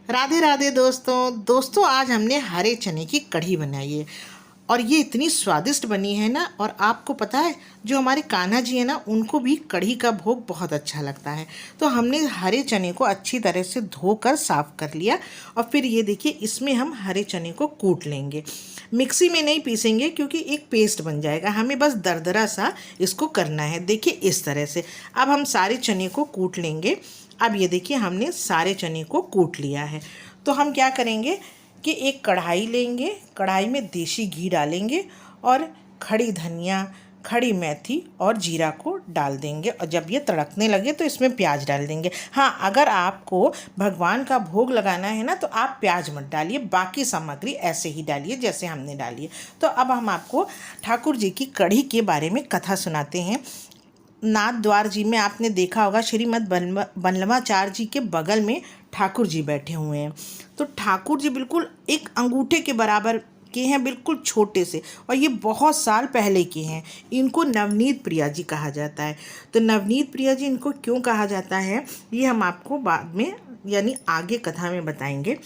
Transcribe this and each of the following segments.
राधे राधे दोस्तों आज हमने हरे चने की कढ़ी बनाई है और ये इतनी स्वादिष्ट बनी है ना। और आपको पता है जो हमारे कान्हा जी है ना, उनको भी कढ़ी का भोग बहुत अच्छा लगता है। तो हमने हरे चने को अच्छी तरह से धोकर साफ कर लिया और फिर ये देखिए इसमें हम हरे चने को कूट लेंगे। मिक्सी में नहीं पीसेंगे क्योंकि एक पेस्ट बन जाएगा, हमें बस दरदरा सा इसको करना है। देखिए इस तरह से अब हम सारे चने को कूट लेंगे। अब ये देखिए हमने सारे चने को कूट लिया है। तो हम क्या करेंगे कि एक कढ़ाई लेंगे, कढ़ाई में देसी घी डालेंगे और खड़ी धनिया, खड़ी मेथी और जीरा को डाल देंगे। और जब ये तड़कने लगे तो इसमें प्याज डाल देंगे। हाँ, अगर आपको भगवान का भोग लगाना है ना तो आप प्याज मत डालिए, बाकी सामग्री ऐसे ही डालिए जैसे हमने डाली है। तो अब हम आपको ठाकुर जी की कढ़ी के बारे में कथा सुनाते हैं। नाथ द्वार जी में आपने देखा होगा श्रीमद् बल्लभाचार्य जी के बगल में ठाकुर जी बैठे हुए हैं। तो ठाकुर जी बिल्कुल एक अंगूठे के बराबर के हैं, बिल्कुल छोटे से, और ये बहुत साल पहले के हैं। इनको नवनीत प्रिया जी कहा जाता है। तो नवनीत प्रिया जी इनको क्यों कहा जाता है ये हम आपको बाद में यानी आगे कथा में बताएंगे।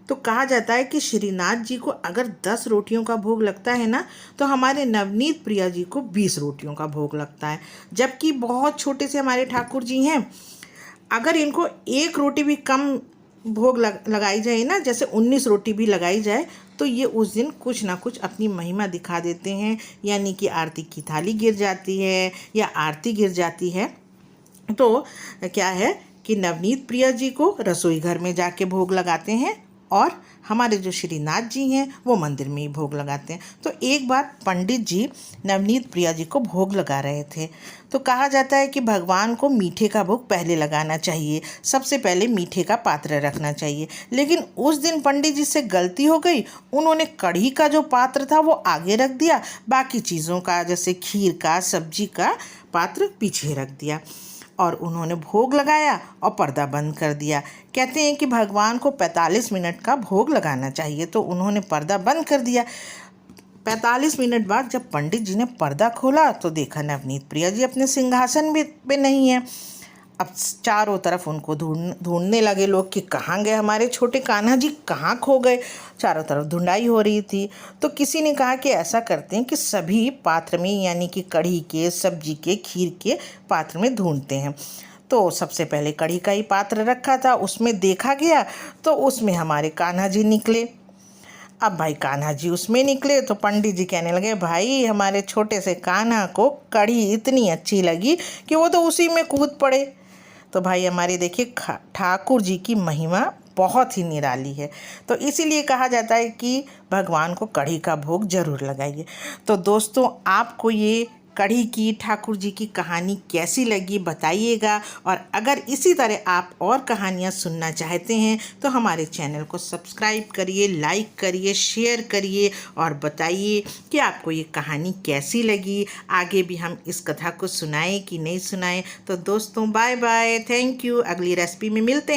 तो कहा जाता है कि श्रीनाथ जी को अगर 10 रोटियों का भोग लगता है ना तो हमारे नवनीत प्रिया जी को 20 रोटियों का भोग लगता है। जबकि बहुत छोटे से हमारे ठाकुर जी हैं, अगर इनको एक रोटी भी कम भोग लगाई जाए ना, जैसे 19 रोटी भी लगाई जाए, तो ये उस दिन कुछ ना कुछ अपनी महिमा दिखा देते हैं। यानी कि आरती की थाली गिर जाती है या आरती गिर जाती है। तो क्या है कि नवनीत प्रिया जी को रसोई घर में जाके भोग लगाते हैं और हमारे जो श्रीनाथ जी हैं वो मंदिर में ही भोग लगाते हैं। तो एक बार पंडित जी नवनीत प्रिया जी को भोग लगा रहे थे। तो कहा जाता है कि भगवान को मीठे का भोग पहले लगाना चाहिए, सबसे पहले मीठे का पात्र रखना चाहिए। लेकिन उस दिन पंडित जी से गलती हो गई, उन्होंने कढ़ी का जो पात्र था वो आगे रख दिया, बाकी चीज़ों का जैसे खीर का, सब्जी का पात्र पीछे रख दिया और उन्होंने भोग लगाया और पर्दा बंद कर दिया। कहते हैं कि भगवान को 45 मिनट का भोग लगाना चाहिए, तो उन्होंने पर्दा बंद कर दिया। 45 मिनट बाद जब पंडित जी ने पर्दा खोला तो देखा नवनीत प्रिया जी अपने सिंहासन पे नहीं है। अब चारों तरफ उनको ढूंढने लगे लोग कि कहाँ गए हमारे छोटे कान्हा जी, कहाँ खो गए। चारों तरफ ढूंढाई हो रही थी। तो किसी ने कहा कि ऐसा करते हैं कि सभी पात्र में यानी कि कढ़ी के, सब्जी के, खीर के पात्र में ढूंढते हैं। तो सबसे पहले कढ़ी का ही पात्र रखा था, उसमें देखा गया तो उसमें हमारे कान्हा जी निकले। अब भाई कान्हा जी उसमें निकले तो पंडित जी कहने लगे, भाई हमारे छोटे से कान्हा को कढ़ी इतनी अच्छी लगी कि वो तो उसी में कूद पड़े। तो भाई हमारे देखिए ठाकुर जी की महिमा बहुत ही निराली है। तो इसीलिए कहा जाता है कि भगवान को कढ़ी का भोग जरूर लगाइए। तो दोस्तों आपको ये कढ़ी की, ठाकुर जी की कहानी कैसी लगी बताइएगा। और अगर इसी तरह आप और कहानियाँ सुनना चाहते हैं तो हमारे चैनल को सब्सक्राइब करिए, लाइक करिए, शेयर करिए और बताइए कि आपको ये कहानी कैसी लगी। आगे भी हम इस कथा को सुनाएं कि नहीं सुनाएं। तो दोस्तों बाय बाय, थैंक यू। अगली रेसिपी में मिलते हैं।